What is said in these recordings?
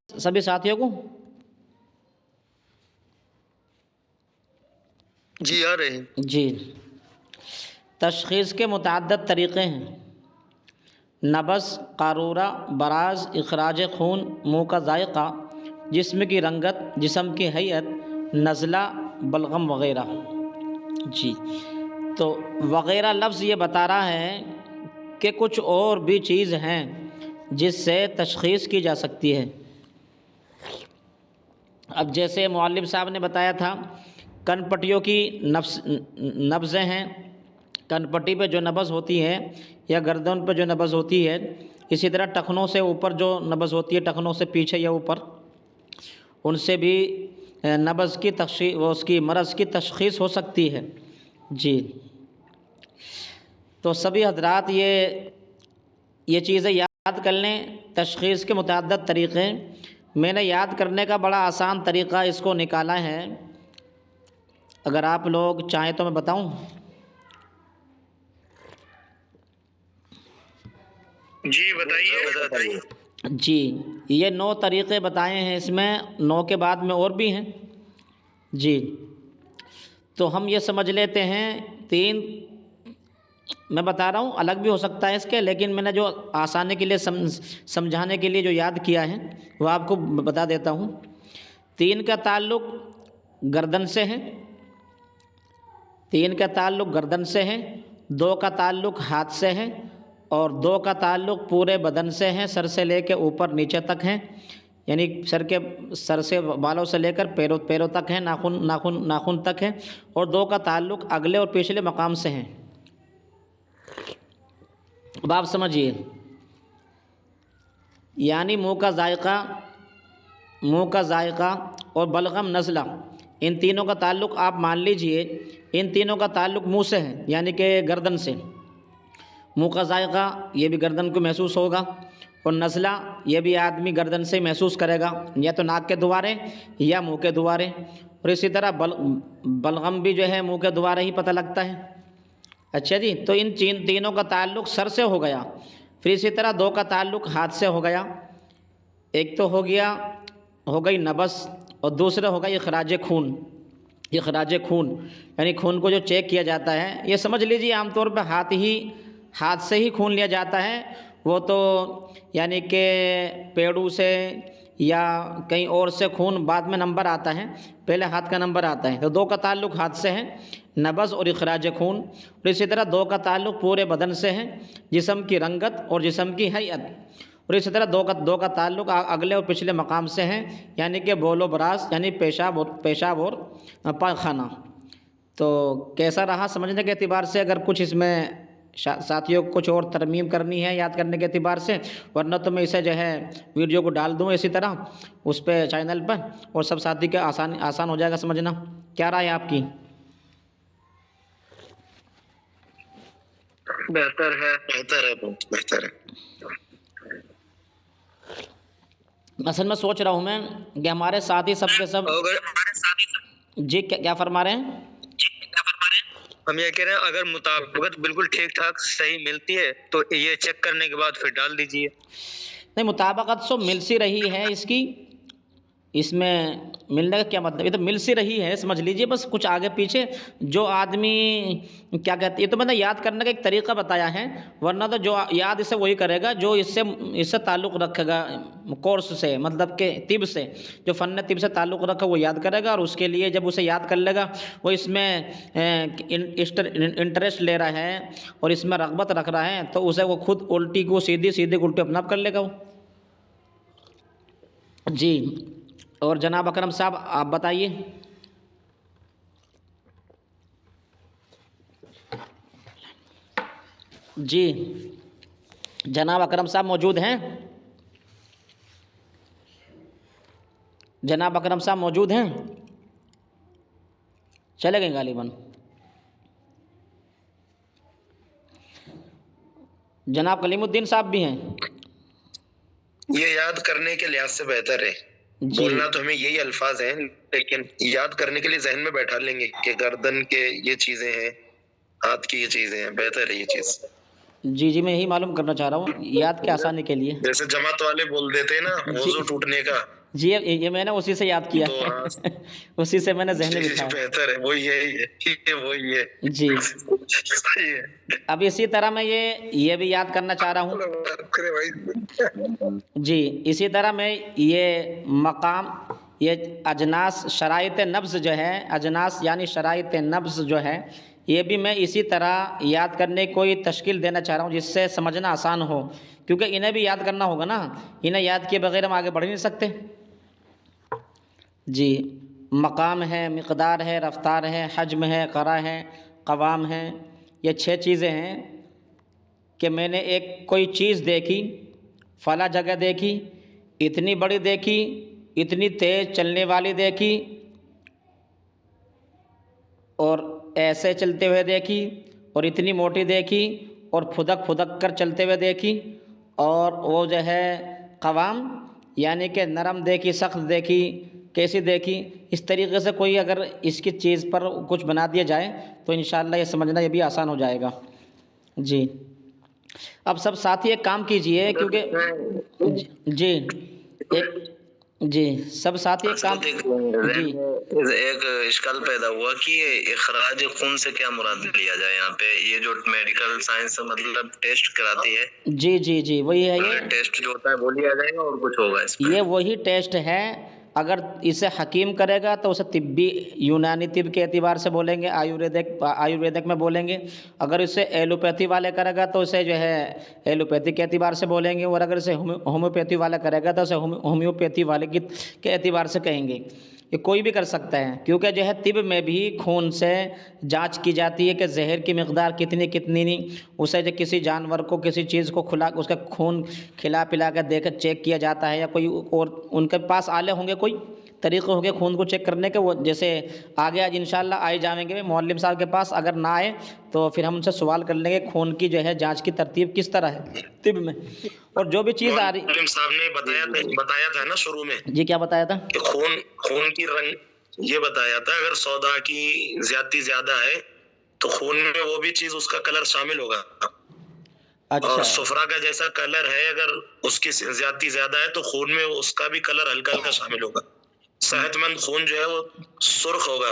सभी साथियों को? जी आ रहे हैं जी। तशख़ीस के मुतअद्दिद तरीक़े हैं। नबज़, क़ारूरा, बराज़, इख़राज खून, मुँह का ज़ायक़ा, जिस्म की रंगत, जिस्म की हैयत, नज़ला, बलग़म वग़ैरह। जी, तो वग़ैरह लफ्ज़ ये बता रहा है कि कुछ और भी चीज़ हैं जिससे तशख़ीस की जा सकती है। अब जैसे मुअल्लिफ़ साहब ने बताया था, कनपट्टियों की नब्ज़ें हैं, कनपट्टी पे जो नब्ज़ होती है या गर्दन पे जो नब्ज़ होती है, इसी तरह टखनों से ऊपर जो नब्ज़ होती है, टखनों से पीछे या ऊपर, उनसे भी नब्ज़ की उसकी मरज़ की तशख़ीस हो सकती है। जी, तो सभी हज़रात ये चीज़ें याद कर लें। तशख़ीस के मुतअद्दिद तरीक़े, मैंने याद करने का बड़ा आसान तरीक़ा इसको निकाला है, अगर आप लोग चाहें तो मैं बताऊं? जी बताइए। जी, ये 9 तरीक़े बताए हैं इसमें, 9 के बाद में और भी हैं। जी, तो हम ये समझ लेते हैं 3 मैं बता रहा हूँ, अलग भी हो सकता है इसके, लेकिन मैंने जो आसानी के लिए समझाने के लिए जो याद किया है वो आपको बता देता हूँ। 3 का ताल्लुक़ गर्दन से है, 3 का ताल्लुक़ गर्दन से है, 2 का ताल्लुक़ हाथ से है और 2 का ताल्लुक़ पूरे बदन से है, सर से लेकर ऊपर नीचे तक है, यानी सर से बालों से लेकर पैरों तक है, नाखून तक है, और 2 का ताल्लुक़ अगले और पिछले मकाम से है। अब आप समझिए, यानी मुँह का जायका और बलगम नज़ला, इन तीनों का ताल्लुक़ आप मान लीजिए, इन तीनों का ताल्लुक़ मुँह से है, यानी कि गर्दन से। मुँह का जायका ये भी गर्दन को महसूस होगा, और नज़ला ये भी आदमी गर्दन से महसूस करेगा, या तो नाक के द्वारे या मुँह के द्वारे, और इसी तरह बलगम भी जो है मुँह के द्वारे ही पता लगता है। अच्छा जी, तो इन तीनों का ताल्लुक़ सर से हो गया। फिर इसी तरह 2 का ताल्लुक़ हाथ से हो गया। एक तो हो गई नब्ज़, और दूसरा होगा इख़राज खून। इख़राज खून यानी खून को जो चेक किया जाता है, ये समझ लीजिए आमतौर पर हाथ से ही खून लिया जाता है। वो तो यानी कि पेड़ों से या कहीं और से खून बाद में नंबर आता है, पहले हाथ का नंबर आता है। तो 2 का ताल्लुक़ हाथ से है, नब्ज़ और इख़राज खून, और इसी तरह 2 का ताल्लुक़ पूरे बदन से है, जिस्म की रंगत और जिस्म की हैयत, और इसी तरह 2 का ताल्लुक़ अगले और पिछले मकाम से है, यानी कि बौल बरास, यानी पेशाब और पायखाना। तो कैसा रहा समझने के एतबार से? अगर कुछ इसमें साथियों को कुछ और तरमीम करनी है याद करने के एतबार से, वरना तो मैं इसे जो है वीडियो को डाल दूँ इसी तरह उस पर चैनल पर, और सब साथी का आसान हो जाएगा समझना। क्या राय है आपकी? बेहतर है। असल में सोच रहा हूँ मैं कि हमारे साथी सब के सब जी क्या फरमा रहे हैं? हम ये कह रहे हैं, अगर मुताबिकत बिल्कुल ठीक ठाक सही मिलती है तो ये चेक करने के बाद फिर डाल दीजिए। नहीं, मुताबिकत तो मिल सी रही है इसकी, इसमें मिलने का क्या मतलब, ये तो मिल सी रही है समझ लीजिए, बस कुछ आगे पीछे जो आदमी क्या कहते हैं, ये तो मैंने याद करने का एक तरीका बताया है, वरना तो जो याद इसे वही करेगा जो इससे ताल्लुक़ रखेगा कोर्स से, मतलब के तिब से, जो फ़न तिब से ताल्लुक़ रखा वो याद करेगा, और उसके लिए जब उसे याद कर लेगा, वो इसमें इंटरेस्ट ले रहा है और इसमें रग़बत रख रहा है, तो उसे वो खुद उल्टी को सीधी उल्टी अपना कर लेगा वो। जी, और जनाब अकरम साहब आप बताइए। जी, जनाब अकरम साहब मौजूद हैं? जनाब अकरम साहब मौजूद हैं? चले गए गालिबन। जनाब कलीमुद्दीन साहब भी हैं? ये याद करने के लिहाज से बेहतर है। बोलना तो हमें यही अल्फाज हैं, लेकिन याद करने के लिए जहन में बैठा लेंगे कि गर्दन के ये चीजें हैं, हाथ की ये चीजें हैं, बेहतर है ये चीज। जी जी, मैं यही मालूम करना चाह रहा हूँ याद के आसानी के लिए। जैसे जमात वाले बोल देते हैं ना वजू टूटने का, जी, ये मैंने उसी से याद किया तो है। हाँ, उसी से मैंने जहन में जी बिठाया। बेहतर है, वो यही है, ये वही है। जी, सही है। अब इसी तरह मैं ये भी याद करना चाह रहा हूँ। करे भाई। जी, इसी तरह मैं ये मकाम, ये अजनास शराइत नब्ज़ जो है, अजनास यानी शराइत नब्ज़ जो है, ये भी मैं इसी तरह याद करने को ही तश्कील देना चाह रहा हूँ जिससे समझना आसान हो, क्योंकि इन्हें भी याद करना होगा ना, इन्हें याद किए बगैर हम आगे बढ़ ही नहीं सकते। जी, मकाम है, मिक़दार है, रफ़्तार है, हज्म है, क़रा है, क़वाम है, ये 6 चीज़ें हैं कि मैंने एक कोई चीज़ देखी, फला जगह देखी, इतनी बड़ी देखी, इतनी तेज़ चलने वाली देखी, और ऐसे चलते हुए देखी, और इतनी मोटी देखी, और फुदक फुदक कर चलते हुए देखी, और वो जो है क़वाम यानी कि नरम देखी, सख्त देखी, कैसी देखी। इस तरीके से कोई अगर इसकी चीज़ पर कुछ बना दिया जाए तो इंशाअल्लाह ये समझना ये भी आसान हो जाएगा। जी, अब सब साथी एक काम कीजिए, क्योंकि जी जी सब साथी एक काम। जी एक इश्काल पैदा हुआ कि इखराज खून से क्या मुराद लिया जाए यहाँ पे, ये जो मेडिकल साइंस मतलब टेस्ट कराती है। जी जी जी, वही है ये टेस्ट जो होता है वो लिया जाएगा और कुछ होगा इसमें? ये वही टेस्ट है। अगर इसे हकीम करेगा तो उसे तिब्बी यूनानी तिब के एतबार से बोलेंगे, आयुर्वेदिक में बोलेंगे। अगर इसे एलोपैथी वाले करेगा तो उसे जो है एलोपैथी के एतबार से बोलेंगे, और अगर इसे होम्योपैथी वाला करेगा तो उसे होम्योपैथी वाले के एतबार से कहेंगे। ये कोई भी कर सकता है, क्योंकि जो है तिब में भी खून से जांच की जाती है कि जहर की मिक़दार कितनी कितनी नहीं। उसे जो किसी जानवर को किसी चीज़ को खुला उसका खून खिला पिला कर देकर चेक किया जाता है, या कोई और उनके पास आले होंगे, कोई तरीक़े होंगे खून को चेक करने के। वो जैसे आगे आज इंशाअल्लाह आए जाएंगे मौलवी साहब के पास, अगर ना आए तो फिर हम उनसे सवाल कर लेंगे खून की जो है जांच की तरतीब किस तरह है तिब में। और जो भी चीज़ आ रही, मौलवी साहब ने बताया था ना शुरू में जी क्या बताया था कि खून की रंग ये बताया था, अगर सौदा की ज्यादा है तो खून में वो भी चीज उसका कलर शामिल होगा। अच्छा, और सुफरा का जैसा कलर है, अगर उसकी ज्यादा है तो खून में उसका भी कलर हल्का हल्का शामिल होगा। सेहतमंद खून जो है वो सुर्ख होगा।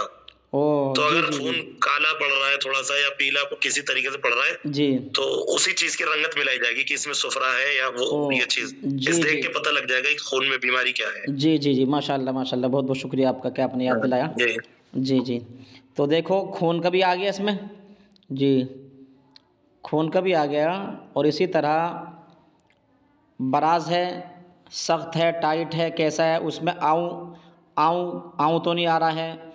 ओ तो जी अगर जी खून जी काला पड़ रहा है थोड़ा सा या पीला किसी तरीके से पड़ रहा है, जी, तो उसी चीज की रंगत मिलाई जाएगी कि इसमें सुफरा है या वो ओ ये चीज। जी इस जी देख के पता लग जाएगा कि खून में बीमारी क्या है। जी जी जी, माशाल्लाह माशाल्लाह, बहुत बहुत शुक्रिया आपका कि आपने याद दिलाया। जी जी जी, तो देखो खून का भी आ गया इसमें। जी, खून का भी आ गया, और इसी तरह बराज है, सख्त है, टाइट है, कैसा है, उसमें आऊँ आऊँ आऊँ तो नहीं आ रहा है,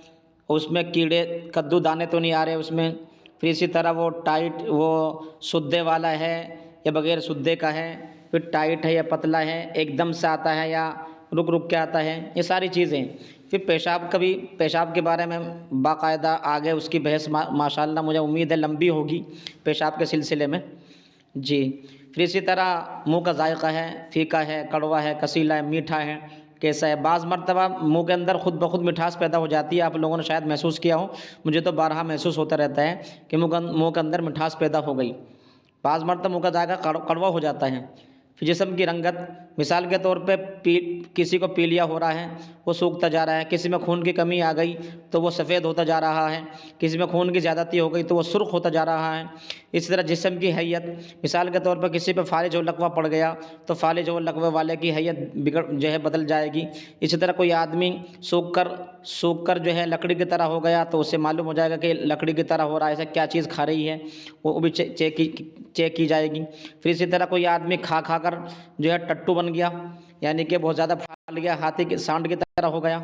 उसमें कीड़े कद्दू दाने तो नहीं आ रहे उसमें। फिर इसी तरह वो टाइट, वो सुद्दे वाला है या बगैर सुद्दे का है, फिर टाइट है या पतला है, एकदम से आता है या रुक रुक के आता है, ये सारी चीज़ें। फिर पेशाब का भी, पेशाब के बारे में बाकायदा आगे उसकी बहस माशाल्लाह मुझे उम्मीद है लंबी होगी पेशाब के सिलसिले में। जी, फिर इसी तरह मुंह का जायका है, फीका है, कड़वा है, कसीला है, मीठा है, कैसा है। बाज़ मरतबा मुंह के अंदर खुद ब खुद मिठास पैदा हो जाती है, आप लोगों ने शायद महसूस किया हो, मुझे तो बारहा महसूस होता रहता है कि मुंह के अंदर मिठास पैदा हो गई। बाज़ मरतबा मुंह का जायका कड़वा हो जाता है। फिर जिस्म की रंगत, मिसाल के तौर पे किसी को पीलिया हो रहा है, वो सूखता जा रहा है, किसी में खून की कमी आ गई तो वो सफ़ेद होता जा रहा है, किसी में खून की ज़्यादती हो गई तो वो सुर्ख होता जा रहा है। इसी तरह जिस्म की हैयत, मिसाल के तौर पर किसी पे फालिज और लकवा पड़ गया तो फालिज और लकवे वाले की हैयत बिगड़ जो है बदल जाएगी। इसी तरह कोई आदमी सूख कर जो है लकड़ी की तरह हो गया तो उससे मालूम हो जाएगा कि लकड़ी की तरह हो रहा है, ऐसा क्या चीज़ खा रही है, वो भी चेक की जाएगी। फिर इसी तरह कोई आदमी खा खा कर जो है टट्टू बन गया, यानी कि बहुत ज़्यादा फैल गया, हाथी के सांड की तरह हो गया,